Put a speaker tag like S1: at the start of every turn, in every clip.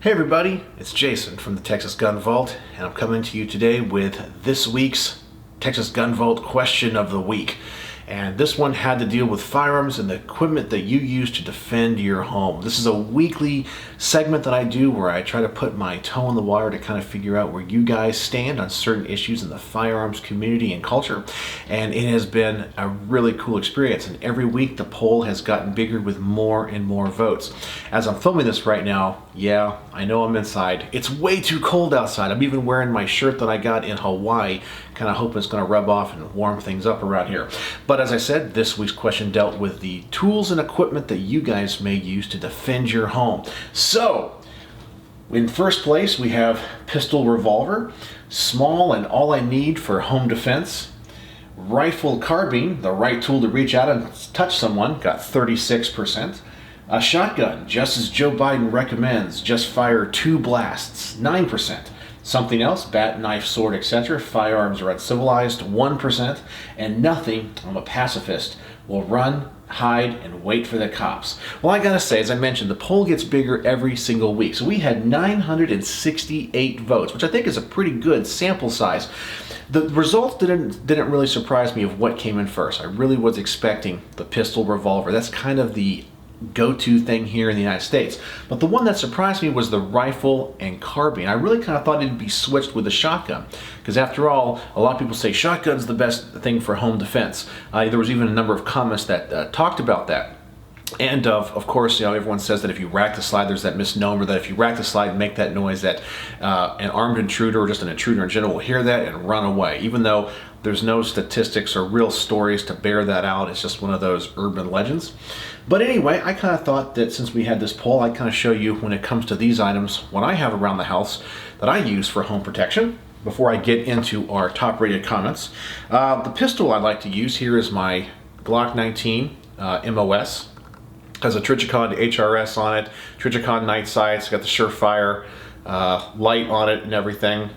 S1: Hey everybody, it's Jason from the Texas Gun Vault, and I'm coming to you today with this week's Texas Gun Vault question of the week. And this one had to deal with firearms and the equipment that you use to defend your home. This is a weekly segment that I do where I try to put my toe in the water to kind of figure out where you guys stand on certain issues in the firearms community and culture. And it has been a really cool experience. And every week the poll has gotten bigger with more and more votes. As I'm filming this right now, yeah, I know I'm inside. It's way too cold outside. I'm even wearing my shirt that I got in Hawaii, kind of hoping it's going to rub off and warm things up around here. But as I said, this week's question dealt with the tools and equipment that you guys may use to defend your home. So, in first place, we have pistol revolver, small and all I need for home defense. Rifle carbine, the right tool to reach out and touch someone, got 36%. A shotgun, just as Joe Biden recommends, just fire 2 blasts, 9%. Something else, bat, knife, sword, etc. Firearms are uncivilized, 1%. And nothing, I'm a pacifist, will run, hide, and wait for the cops. Well, I gotta say, as I mentioned, the poll gets bigger every single week. So we had 968 votes, which I think is a pretty good sample size. The results didn't really surprise me of what came in first. I really was expecting the pistol revolver. That's kind of the go-to thing here in the United States. But the one that surprised me was the rifle and carbine. I really kind of thought it'd be switched with the shotgun, because after all, a lot of people say shotgun's the best thing for home defense. There was even a number of comments that talked about that. And of course, you know, everyone says that if you rack the slide, there's that misnomer that if you rack the slide and make that noise, that an armed intruder or just an intruder in general will hear that and run away. Even though there's no statistics or real stories to bear that out, it's just one of those urban legends. But anyway, I kind of thought that since we had this poll, I'd kind of show you when it comes to these items, what I have around the house that I use for home protection before I get into our top rated comments. The pistol I like to use here is my Glock 19 MOS. Has a Trichicon HRS on it, Trichicon night sights, got the Surefire light on it and everything.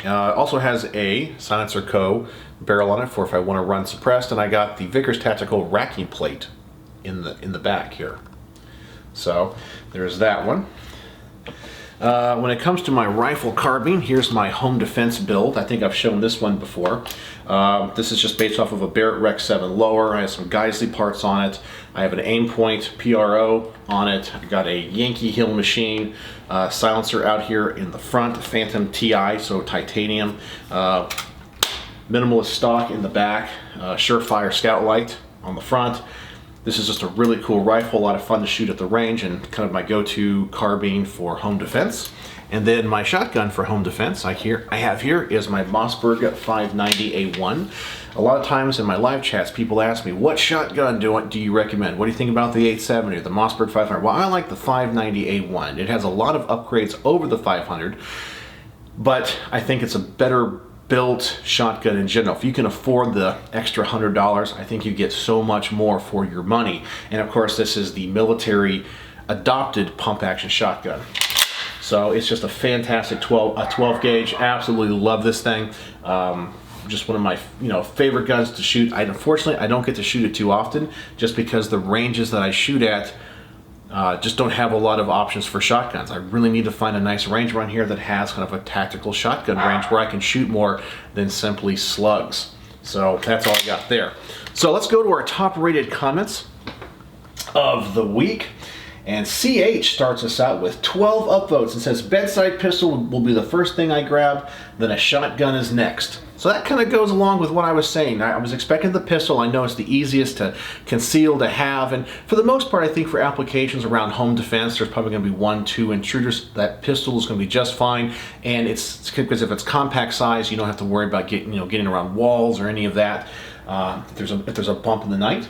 S1: Also has a Silencer Co. barrel on it for if I want to run suppressed, and I got the Vickers Tactical racking plate in the back here. So there's that one. When it comes to my rifle carbine, here's my home defense build. I think I've shown this one before. This is just based off of a Barrett Rec 7 lower. I have some Geisley parts on it. I have an aim point PRO on it. I got a Yankee Hill machine silencer out here in the front, Phantom TI, so titanium. Minimalist stock in the back, Surefire scout light on the front. This is just a really cool rifle, a lot of fun to shoot at the range, and kind of my go-to carbine for home defense. And then my shotgun for home defense I have here is my Mossberg 590A1. A lot of times in my live chats, people ask me, what shotgun do you recommend? What do you think about the 870 or the Mossberg 500? Well, I like the 590A1. It has a lot of upgrades over the 500, but I think it's a better built shotgun in general. If you can afford the extra $100, I think you get so much more for your money. And of course, this is the military adopted pump action shotgun. So it's just a fantastic 12 gauge. Absolutely love this thing. Just one of my favorite guns to shoot. Unfortunately, I don't get to shoot it too often, just because the ranges that I shoot at just don't have a lot of options for shotguns. I really need to find a nice range around here that has kind of a tactical shotgun range where I can shoot more than simply slugs. So that's all I got there. So let's go to our top rated comments of the week. And CH starts us out with 12 upvotes and says, bedside pistol will be the first thing I grab, then a shotgun is next. So that kind of goes along with what I was saying. I was expecting the pistol. I know it's the easiest to conceal, to have, and for the most part, I think for applications around home defense, there's probably going to be 1-2 intruders. That pistol is going to be just fine, and it's because if it's compact size, you don't have to worry about getting around walls or any of that. If there's a bump in the night.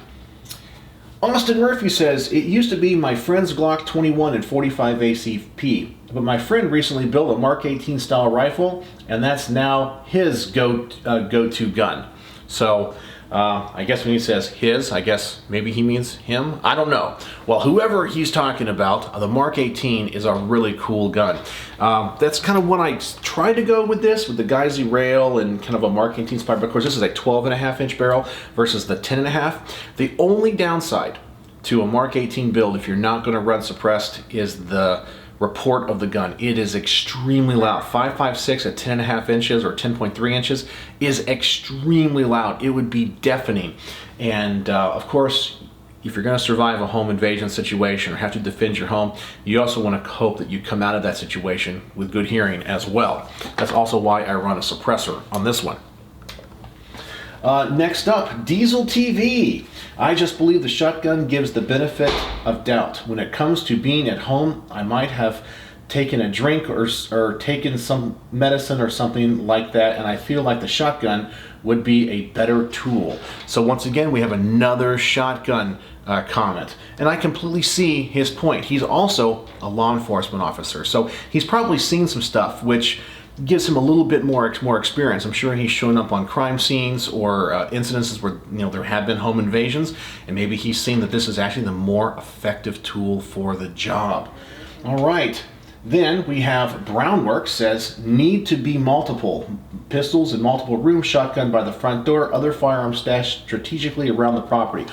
S1: Austin Murphy says, it used to be my friend's Glock 21 and 45 ACP, but my friend recently built a Mark 18 style rifle, and that's now his go-to gun. So I guess when he says his, I guess maybe he means him. I don't know. Well, whoever he's talking about, the Mark 18 is a really cool gun. That's kind of what I tried to go with this, with the Geisley rail and kind of a Mark 18 spire. But of course, this is a 12.5-inch barrel versus the 10.5. The only downside to a Mark 18 build, if you're not going to run suppressed, is the report of the gun. It is extremely loud. 5.56 at 10.5 inches or 10.3 inches is extremely loud. It would be deafening. And of course, if you're going to survive a home invasion situation or have to defend your home, you also want to hope that you come out of that situation with good hearing as well. That's also why I run a suppressor on this one. Next up, Diesel TV. I just believe the shotgun gives the benefit of doubt. When it comes to being at home, I might have taken a drink or taken some medicine or something like that, and I feel like the shotgun would be a better tool. So once again, we have another shotgun comment, and I completely see his point. He's also a law enforcement officer, so he's probably seen some stuff which gives him a little bit more experience. I'm sure he's shown up on crime scenes or incidences where there have been home invasions, and maybe he's seen that this is actually the more effective tool for the job. All right. Then we have Brownworks says, need to be multiple pistols in multiple rooms, shotgun by the front door, other firearms stashed strategically around the property.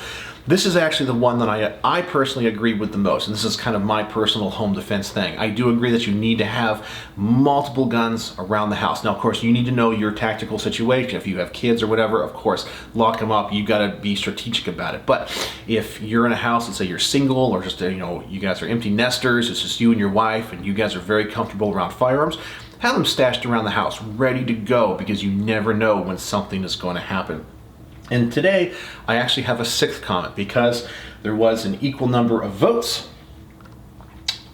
S1: This is actually the one that I personally agree with the most, and this is kind of my personal home defense thing. I do agree that you need to have multiple guns around the house. Now, of course, you need to know your tactical situation. If you have kids or whatever, of course, lock them up. You got to be strategic about it. But if you're in a house, let's say you're single, or just you guys are empty nesters, it's just you and your wife, and you guys are very comfortable around firearms, have them stashed around the house, ready to go, because you never know when something is going to happen. And today, I actually have a sixth comment because there was an equal number of votes.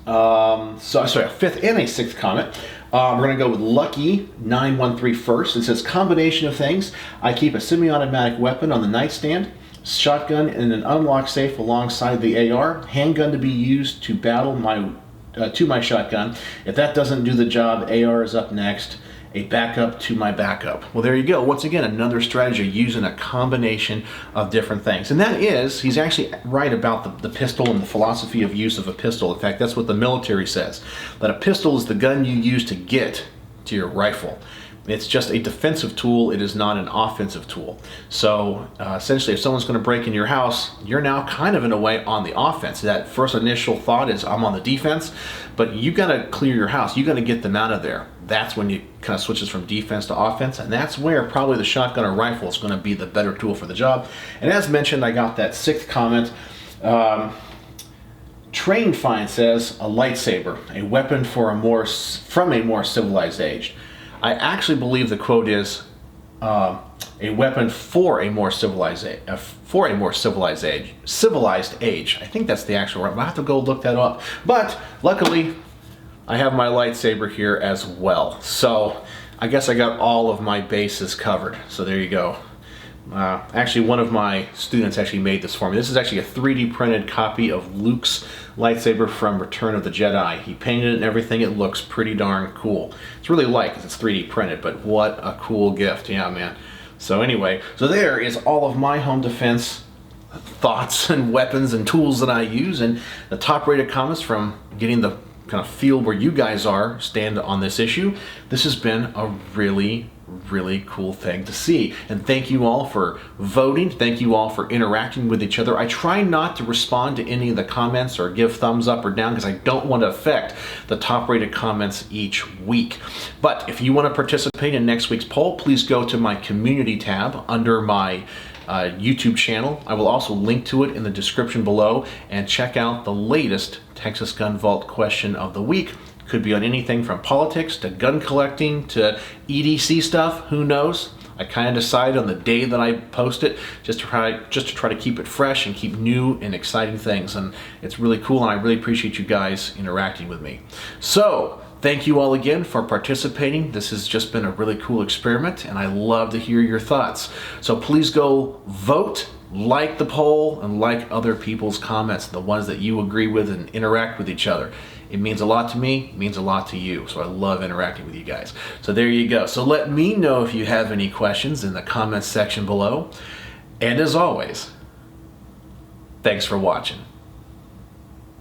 S1: A fifth and a sixth comment. We're going to go with Lucky 913 first. It says, combination of things. I keep a semi-automatic weapon on the nightstand, shotgun in an unlocked safe alongside the AR, handgun to be used to battle my shotgun. If that doesn't do the job, AR is up next. A backup to my backup. Well, there you go. Once again, another strategy using a combination of different things. And that is, he's actually right about the pistol and the philosophy of use of a pistol. In fact, that's what the military says, that a pistol is the gun you use to get to your rifle. It's just a defensive tool. It is not an offensive tool. So essentially, if someone's going to break in your house, you're now kind of in a way on the offense. That first initial thought is I'm on the defense, but you got to clear your house. You got to get them out of there. That's when you kind of switches from defense to offense, and that's where probably the shotgun or rifle is going to be the better tool for the job. And as mentioned, I got that sixth comment. Train Find says a lightsaber, a weapon from a more civilized age. I actually believe the quote is a weapon for a more civilized age. I think that's the actual word. I'll have to go look that up. But luckily, I have my lightsaber here as well. So I guess I got all of my bases covered. So there you go. Actually, one of my students actually made this for me. This is actually a 3D printed copy of Luke's lightsaber from Return of the Jedi. He painted it and everything. It looks pretty darn cool. It's really light because it's 3D printed, but what a cool gift. Yeah, man. So anyway, so there is all of my home defense thoughts and weapons and tools that I use, and the top rated comments from getting the kind of feel where you guys stand on this issue. This has been a really cool thing to see, and thank you all for voting. Thank you all for interacting with each other. I try not to respond to any of the comments or give thumbs up or down because I don't want to affect the top rated comments each week. But if you want to participate in next week's poll, please go to my community tab under my YouTube channel. I will also link to it in the description below, and check out the latest Texas Gun Vault question of the week. Could be on anything from politics to gun collecting to EDC stuff, who knows? I kind of decide on the day that I post it just to try to keep it fresh and keep new and exciting things, and it's really cool, and I really appreciate you guys interacting with me. So thank you all again for participating. This has just been a really cool experiment, and I love to hear your thoughts. So please go vote, like the poll, and like other people's comments, the ones that you agree with, and interact with each other. It means a lot to me, it means a lot to you, so I love interacting with you guys. So there you go. So let me know if you have any questions in the comments section below. And as always, thanks for watching.